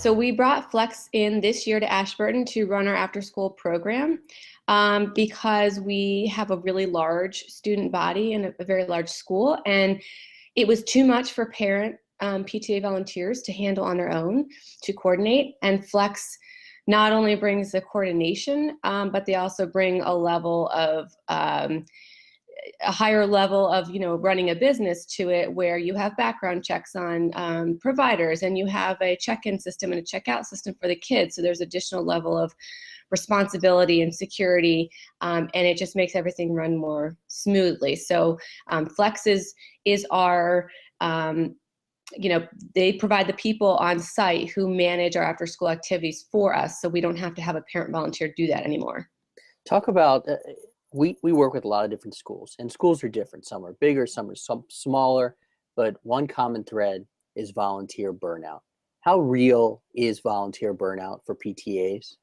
So we brought Flex in this year to Ashburton to run our after school program because we have a really large student body and a very large school. And it was too much for parent PTA volunteers to handle on their own, to coordinate. And Flex not only brings the coordination, but they also bring a level of a higher level of, running a business to it, where you have background checks on providers, and you have a check-in system and a checkout system for the kids. So there's additional level of responsibility and security, and it just makes everything run more smoothly. So Flex is our, they provide the people on site who manage our after school activities for us, so we don't have to have a parent volunteer do that anymore. Talk about, we work with a lot of different schools, and schools are different. Some are bigger, some are smaller, but one common thread is volunteer burnout. How real is volunteer burnout for PTAs?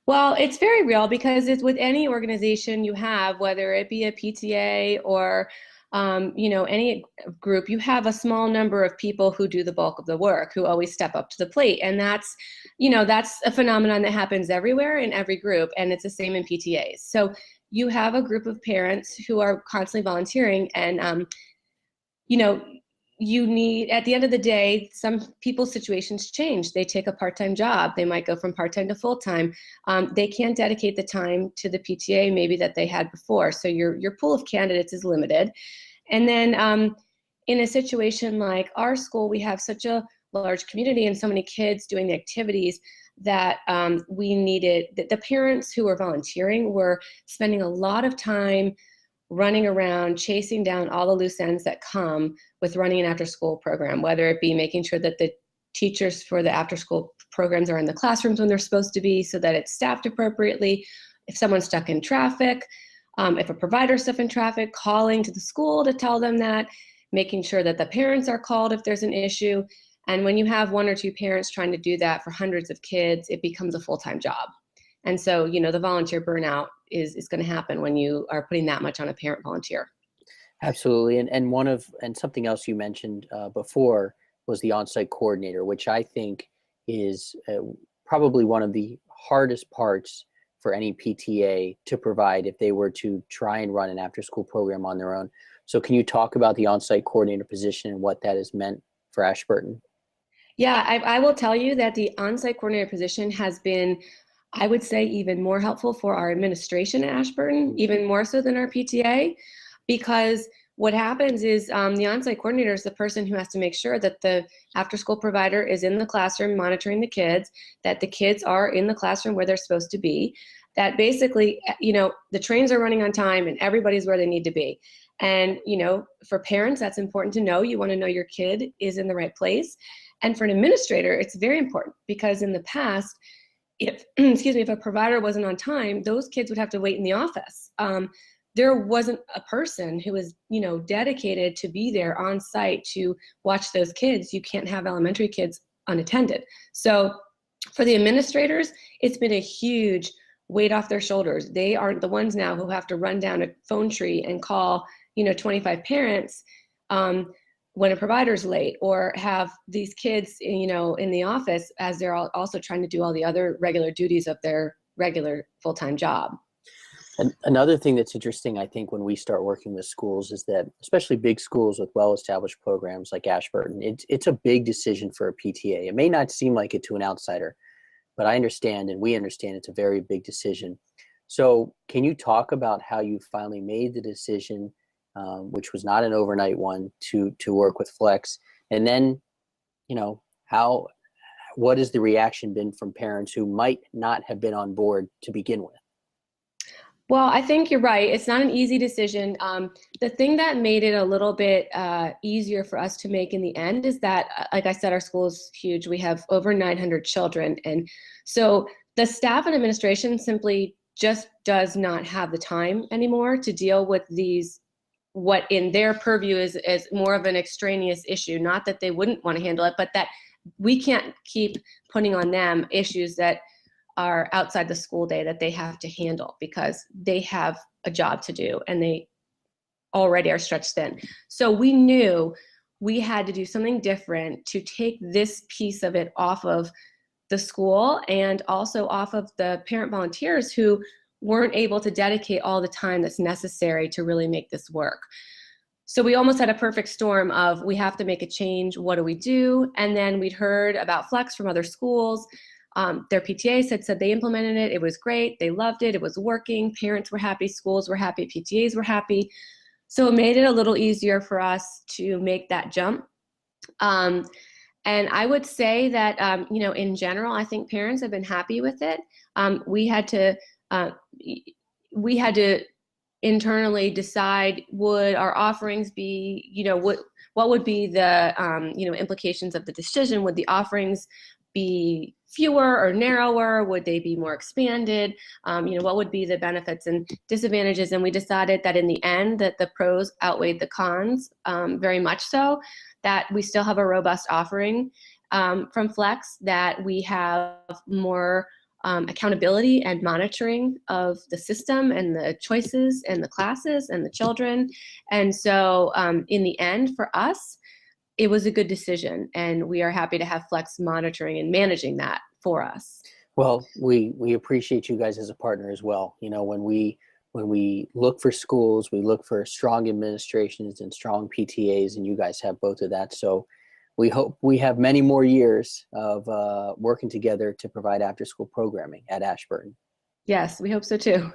Well, it's very real, because it's with any organization you have, whether it be a PTA or any group, you have a small number of people who do the bulk of the work, who always step up to the plate. And that's a phenomenon that happens everywhere in every group. And it's the same in PTAs. So you have a group of parents who are constantly volunteering, and, you need, at the end of the day, some people's situations change. They take a part-time job. They might go from part-time to full-time. They can't dedicate the time to the PTA maybe that they had before. So your pool of candidates is limited. And then in a situation like our school, we have such a large community and so many kids doing the activities that we needed, the parents who were volunteering were spending a lot of time running around, chasing down all the loose ends that come with running an after-school program, whether it be making sure that the teachers for the after-school programs are in the classrooms when they're supposed to be, so that it's staffed appropriately. If someone's stuck in traffic, if a provider's stuck in traffic, calling to the school to tell them that, making sure that the parents are called if there's an issue. And when you have one or two parents trying to do that for hundreds of kids, it becomes a full-time job. And so, the volunteer burnout is going to happen when you are putting that much on a parent volunteer. Absolutely. And something else you mentioned before was the on-site coordinator, which I think is probably one of the hardest parts for any PTA to provide if they were to try and run an after-school program on their own. So can you talk about the on-site coordinator position and what that has meant for Ashburton? Yeah, I will tell you that the on-site coordinator position has been, I would say, even more helpful for our administration at Ashburton, even more so than our PTA, because what happens is the on-site coordinator is the person who has to make sure that the after-school provider is in the classroom monitoring the kids, that the kids are in the classroom where they're supposed to be, that basically, the trains are running on time and everybody's where they need to be. And, for parents, that's important to know. You want to know your kid is in the right place. And for an administrator, it's very important, because in the past, if a provider wasn't on time, those kids would have to wait in the office. There wasn't a person who was, dedicated to be there on site to watch those kids. You can't have elementary kids unattended. So for the administrators, it's been a huge weight off their shoulders. They aren't the ones now who have to run down a phone tree and call, 25 parents when a provider's late, or have these kids, in the office as they're also trying to do all the other regular duties of their regular full-time job. And another thing that's interesting, I think, when we start working with schools is that, especially big schools with well-established programs like Ashburton, it's a big decision for a PTA. It may not seem like it to an outsider, but I understand, and we understand, it's a very big decision. So can you talk about how you finally made the decision, which was not an overnight one, to work with Flex? And then, what has the reaction been from parents who might not have been on board to begin with? Well, I think you're right. It's not an easy decision. The thing that made it a little bit easier for us to make in the end is that, like I said, our school is huge. We have over 900 children. And so the staff and administration simply just does not have the time anymore to deal with these, what in their purview is more of an extraneous issue. Not that they wouldn't want to handle it, but that we can't keep putting on them issues that are outside the school day that they have to handle, because they have a job to do and they already are stretched thin. So we knew we had to do something different to take this piece of it off of the school and also off of the parent volunteers who weren't able to dedicate all the time that's necessary to really make this work. So we almost had a perfect storm of, we have to make a change, what do we do? And then we'd heard about Flex from other schools. Their PTAs had said they implemented it, it was great, they loved it, it was working, parents were happy, schools were happy, PTAs were happy. So it made it a little easier for us to make that jump. And I would say that, in general, I think parents have been happy with it. We had to internally decide, would our offerings be, what would be the, implications of the decision? Would the offerings be fewer or narrower? Would they be more expanded? What would be the benefits and disadvantages? And we decided that in the end, that the pros outweighed the cons, very much so, that we still have a robust offering from Flex, that we have more accountability and monitoring of the system and the choices and the classes and the children. And so in the end, for us, it was a good decision, and we are happy to have Flex monitoring and managing that for us. Well, we appreciate you guys as a partner as well. When we look for schools, we look for strong administrations and strong PTAs, and you guys have both of that. So we hope we have many more years of working together to provide after-school programming at Ashburton. Yes, we hope so too.